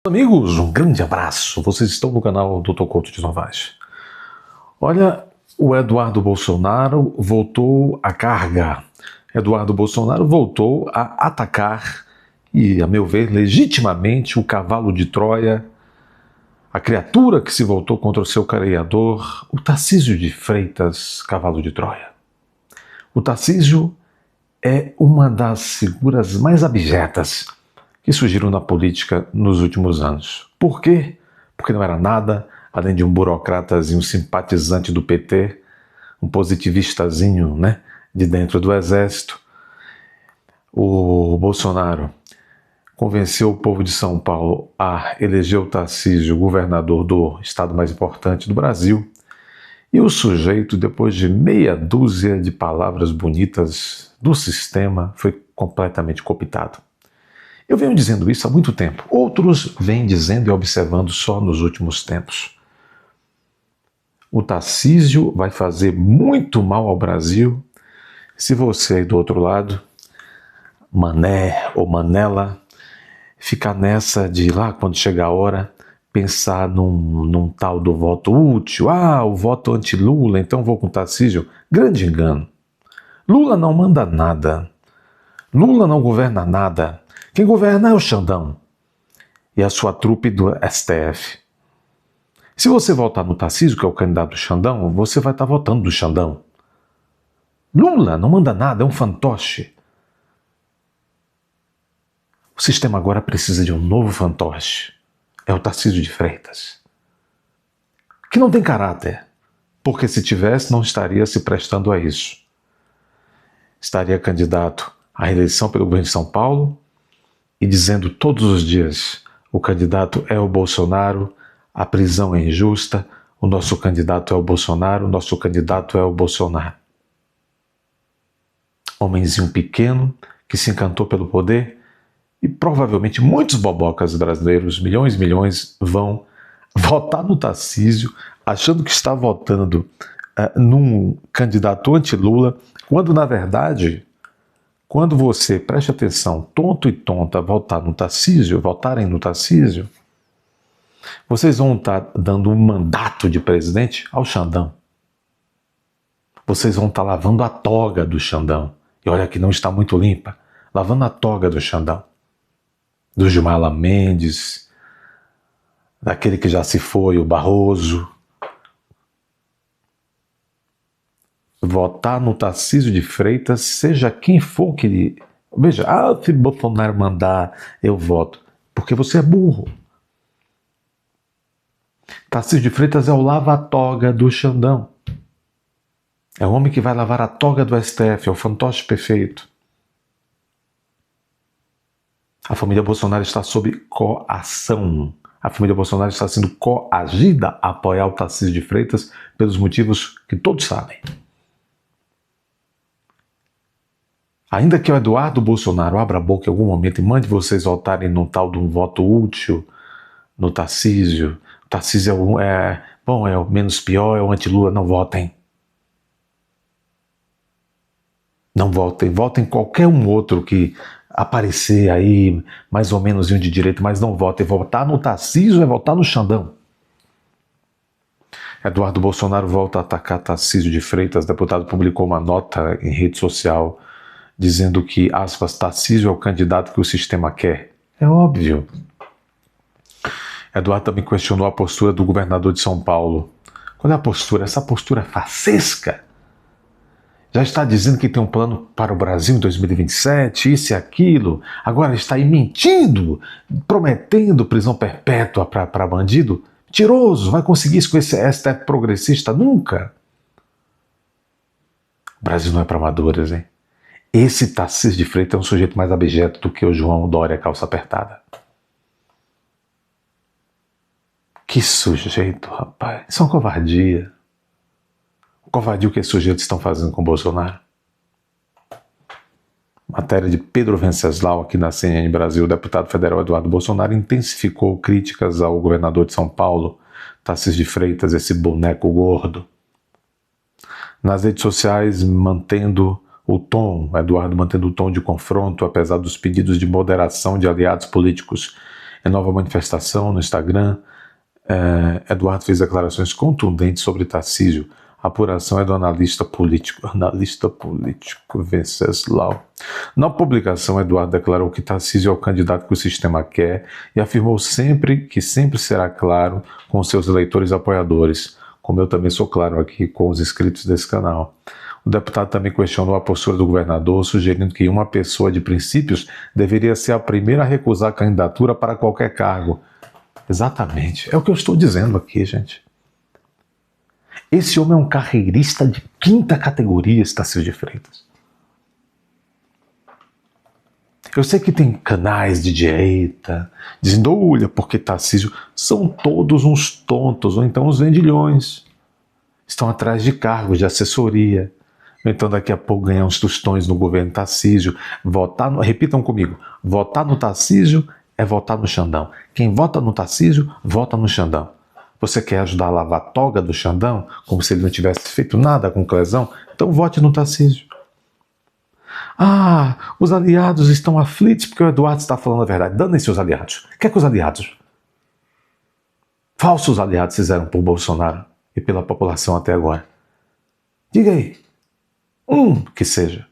Amigos, um grande abraço. Vocês estão no canal Dr. Couto de Novaes. Olha, o Eduardo Bolsonaro voltou à carga. Eduardo Bolsonaro voltou a atacar e, a meu ver, legitimamente o cavalo de Troia, a criatura que se voltou contra o seu criador, o Tarcísio de Freitas, cavalo de Troia. O Tarcísio é uma das figuras mais abjetas que surgiram na política nos últimos anos. Por quê? Porque não era nada além de um burocratazinho simpatizante do PT, um positivistazinho, de dentro do exército. O Bolsonaro convenceu o povo de São Paulo a eleger o Tarcísio governador do estado mais importante do Brasil. E o sujeito, depois de meia dúzia de palavras bonitas do sistema, foi completamente cooptado. Eu venho dizendo isso há muito tempo. Outros vêm dizendo e observando só nos últimos tempos. O Tarcísio vai fazer muito mal ao Brasil se você aí do outro lado, mané ou manela, ficar nessa de lá, quando chegar a hora, pensar num tal do voto útil. O voto anti-Lula, então vou com o Tarcísio. Grande engano. Lula não manda nada. Lula não governa nada. Quem governa é o Xandão e a sua trupe do STF. Se você votar no Tarcísio, que é o candidato do Xandão, você vai estar votando do Xandão. Lula não manda nada, é um fantoche. O sistema agora precisa de um novo fantoche. É o Tarcísio de Freitas. Que não tem caráter, porque se tivesse não estaria se prestando a isso. Estaria candidato à reeleição pelo governo de São Paulo, e dizendo todos os dias: o candidato é o Bolsonaro, a prisão é injusta, o nosso candidato é o Bolsonaro, o nosso candidato é o Bolsonaro. Homenzinho pequeno que se encantou pelo poder, e provavelmente muitos bobocas brasileiros, milhões e milhões, vão votar no Tarcísio achando que está votando num candidato anti-Lula, quando na verdade, quando você, preste atenção, tonto e tonta, votarem no Tarcísio, vocês vão estar dando um mandato de presidente ao Xandão. Vocês vão estar lavando a toga do Xandão. E olha que não está muito limpa. Lavando a toga do Xandão. Do Gilmar Mendes, daquele que já se foi, o Barroso. Votar no Tarcísio de Freitas, seja quem for que ele... Veja, se Bolsonaro mandar, eu voto. Porque você é burro. Tarcísio de Freitas é o lava-toga do Xandão. É o homem que vai lavar a toga do STF, é o fantoche perfeito. A família Bolsonaro está sob coação. A família Bolsonaro está sendo coagida a apoiar o Tarcísio de Freitas pelos motivos que todos sabem. Ainda que o Eduardo Bolsonaro abra a boca em algum momento e mande vocês votarem num tal de um voto útil no Tarcísio. O Tarcísio é o menos pior, é o anti-Lula. Não votem. Não votem. Votem qualquer um outro que aparecer aí, mais ou menos de direita, mas não votem. Votar no Tarcísio é votar no Xandão. Eduardo Bolsonaro volta a atacar Tarcísio de Freitas. O deputado publicou uma nota em rede social dizendo que, aspas, Tarcísio é o candidato que o sistema quer. É óbvio. Eduardo também questionou a postura do governador de São Paulo. Qual é a postura? Essa postura farsesca. Já está dizendo que tem um plano para o Brasil em 2027, isso e aquilo. Agora está aí mentindo, prometendo prisão perpétua para bandido. Mentiroso, vai conseguir isso com esse STF progressista? Nunca. O Brasil não é para amadores, hein? Esse Tarcísio de Freitas é um sujeito mais abjeto do que o João Dória calça apertada. Que sujeito, rapaz. Isso é uma covardia. Covardia o que esses sujeitos estão fazendo com o Bolsonaro. Matéria de Pedro Venceslau aqui na CNN Brasil. O deputado federal Eduardo Bolsonaro intensificou críticas ao governador de São Paulo, Tarcísio de Freitas, esse boneco gordo. Nas redes sociais, Eduardo mantendo o tom de confronto, apesar dos pedidos de moderação de aliados políticos Em nova manifestação no Instagram, Eduardo fez declarações contundentes sobre Tarcísio. A apuração é do analista político Venceslau. Na publicação, Eduardo declarou que Tarcísio é o candidato que o sistema quer e afirmou que sempre será claro com seus eleitores e apoiadores, como eu também sou claro aqui com os inscritos desse canal. O deputado também questionou a postura do governador, sugerindo que uma pessoa de princípios deveria ser a primeira a recusar a candidatura para qualquer cargo. Exatamente, é o que eu estou dizendo aqui, gente. Esse homem é um carreirista de quinta categoria, Tarcísio de Freitas. Eu sei que tem canais de direita dizendo, olha, porque Tarcísio, são todos uns tontos, ou então uns vendilhões. Estão atrás de cargos de assessoria. Ou então daqui a pouco ganhar uns tostões no governo Tarcísio. Repitam comigo, votar no Tarcísio é votar no Xandão. Quem vota no Tarcísio, vota no Xandão. Você quer ajudar a lavar a toga do Xandão, como se ele não tivesse feito nada com o Clezão? Então vote no Tarcísio. Ah, os aliados estão aflitos porque o Eduardo está falando a verdade. Danem-se os aliados. O que é que os aliados, falsos aliados, fizeram por Bolsonaro e pela população até agora? Diga aí. Que seja.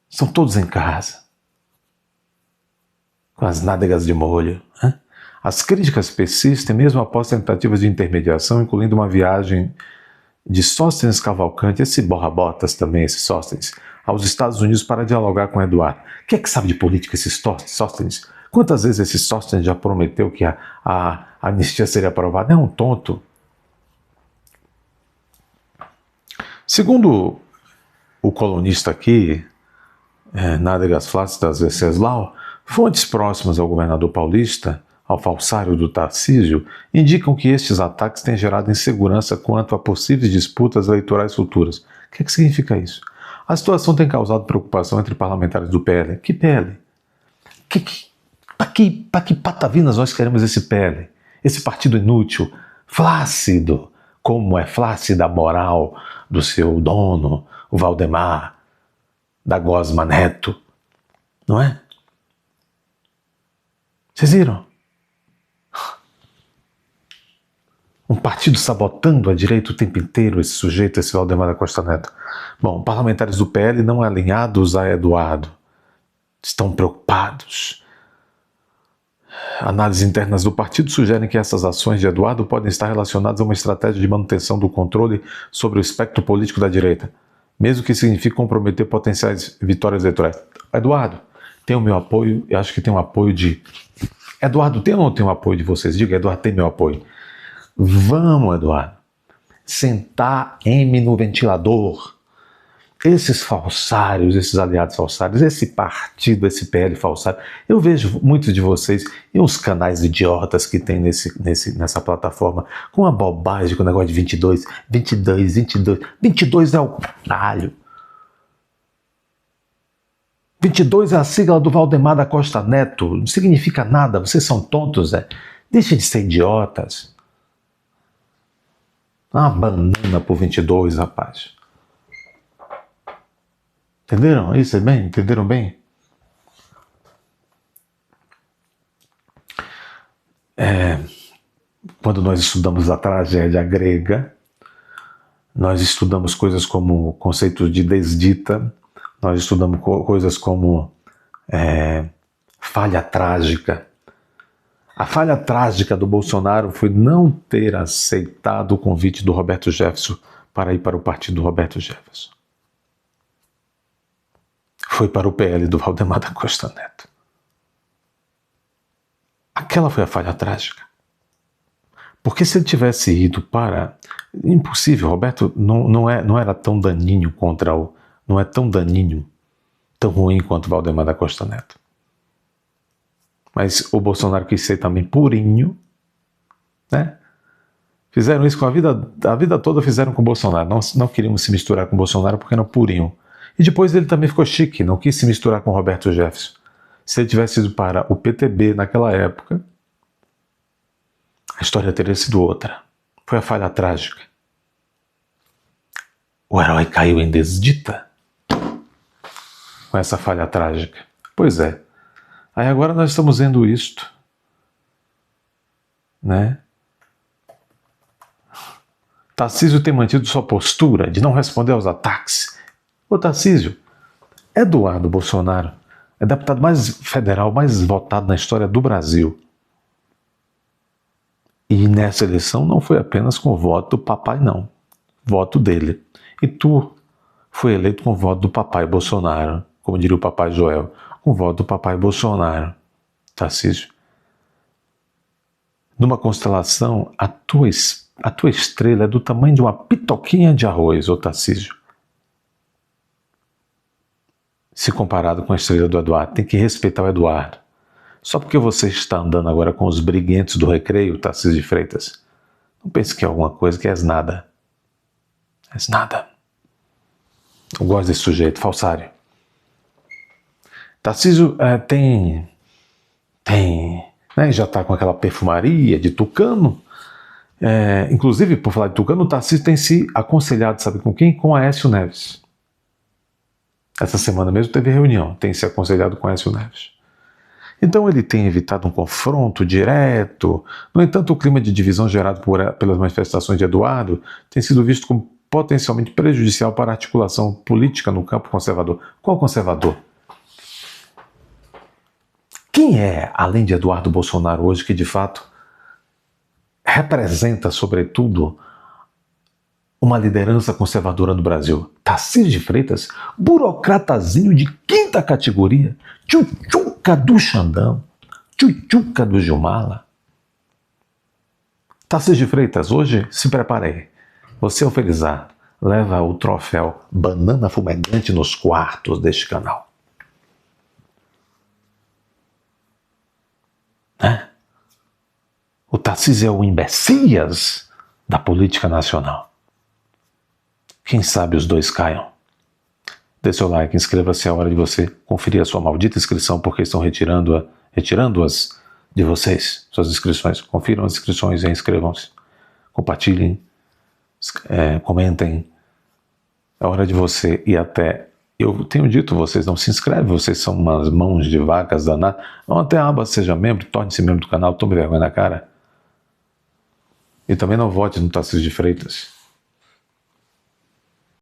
São todos em casa. Com as nádegas de molho. As críticas persistem mesmo após tentativas de intermediação, incluindo uma viagem de Sóstenes Cavalcante, esse borra-botas também, esse Sóstenes, aos Estados Unidos para dialogar com Eduardo. Quem é que sabe de política esse Sóstenes? Quantas vezes esse Sóstenes já prometeu que a anistia seria aprovada? É um tonto. Segundo o colunista aqui, Nádegas Flácidas Venceslau, fontes próximas ao governador paulista, ao falsário do Tarcísio, indicam que estes ataques têm gerado insegurança quanto a possíveis disputas eleitorais futuras. O que é que significa isso? A situação tem causado preocupação entre parlamentares do PL. Que PL? Para que patavinas nós queremos esse PL? Esse partido inútil, flácido, como é flácida a moral do seu dono, o Valdemar, da Gosma Neto, não é? Vocês viram? Um partido sabotando a direita o tempo inteiro, esse sujeito, esse Valdemar da Costa Neto. Bom, parlamentares do PL não alinhados a Eduardo estão preocupados. Análises internas do partido sugerem que essas ações de Eduardo podem estar relacionadas a uma estratégia de manutenção do controle sobre o espectro político da direita, mesmo que signifique comprometer potenciais vitórias eleitorais. Eduardo, tem o meu apoio, eu acho que tem um apoio de... Eduardo, tem ou não tem o apoio de vocês? Diga, Eduardo, tem meu apoio. Vamos, Eduardo, sentar M no ventilador. Esses falsários, esses aliados falsários, esse partido, esse PL falsário, eu vejo muitos de vocês e uns canais idiotas que tem nessa plataforma com uma bobagem, com o negócio de 22. 22 é o caralho. 22 é a sigla do Valdemar da Costa Neto, não significa nada, vocês são tontos, Deixem de ser idiotas. Uma banana por 22, rapaz. Entenderam isso bem? Entenderam bem? Quando nós estudamos a tragédia grega, nós estudamos coisas como conceitos de desdita, nós estudamos coisas como falha trágica. A falha trágica do Bolsonaro foi não ter aceitado o convite do Roberto Jefferson para ir para o partido do Roberto Jefferson. Foi para o PL do Valdemar da Costa Neto. Aquela foi a falha trágica. Porque se ele tivesse ido para... Impossível, Roberto não era tão daninho contra o... Não é tão daninho, tão ruim quanto o Valdemar da Costa Neto. Mas o Bolsonaro quis ser também purinho, né? Fizeram isso com a vida toda, fizeram com o Bolsonaro. Não queríamos se misturar com o Bolsonaro porque era purinho. E depois ele também ficou chique, não quis se misturar com o Roberto Jefferson. Se ele tivesse ido para o PTB naquela época, a história teria sido outra. Foi a falha trágica. O herói caiu em desdita com essa falha trágica. Pois é. Aí agora nós estamos vendo isto. né? Tarcísio tem mantido sua postura de não responder aos ataques. Ô Tarcísio, Eduardo Bolsonaro é o deputado mais federal, mais votado na história do Brasil. E nessa eleição não foi apenas com o voto do papai, não. Voto dele. E tu foi eleito com o voto do papai Bolsonaro, como diria o papai Joel, com o voto do papai Bolsonaro. Tarcísio, numa constelação, a tua estrela é do tamanho de uma pitoquinha de arroz, ô Tarcísio. Se comparado com a estrela do Eduardo, tem que respeitar o Eduardo. Só porque você está andando agora com os briguentos do recreio, Tarcísio de Freitas, não pense que é alguma coisa, que és nada. És nada. Eu gosto desse sujeito, falsário. Tarcísio né, já está com aquela perfumaria de tucano. Inclusive, por falar de tucano, o Tarcísio tem se aconselhado, sabe com quem? Com Aécio Neves. Essa semana mesmo teve reunião, tem se aconselhado com Aécio Neves. Então ele tem evitado um confronto direto. No entanto, o clima de divisão gerado pelas manifestações de Eduardo tem sido visto como potencialmente prejudicial para a articulação política no campo conservador. Qual conservador? Quem é, além de Eduardo Bolsonaro hoje, que de fato representa, sobretudo, uma liderança conservadora no Brasil? Tarcísio de Freitas, burocratazinho de quinta categoria, tchutchuca do Xandão, tchutchuca do Gilmala. Tarcísio de Freitas, hoje, se prepare aí. Você, ao felizar, leva o troféu Banana Fumegante nos quartos deste canal. O Tarcísio é o imbecilhas da política nacional. Quem sabe os dois caiam. Dê seu like, inscreva-se, é hora de você conferir a sua maldita inscrição, porque estão retirando-as de vocês, suas inscrições. Confiram as inscrições e inscrevam-se. Compartilhem, comentem. É hora de você ir até... Eu tenho dito, vocês não se inscrevem, vocês são umas mãos de vacas danadas. Vão até a aba Seja Membro, torne-se membro do canal, tome vergonha na cara. E também não vote no Tarcísio de Freitas.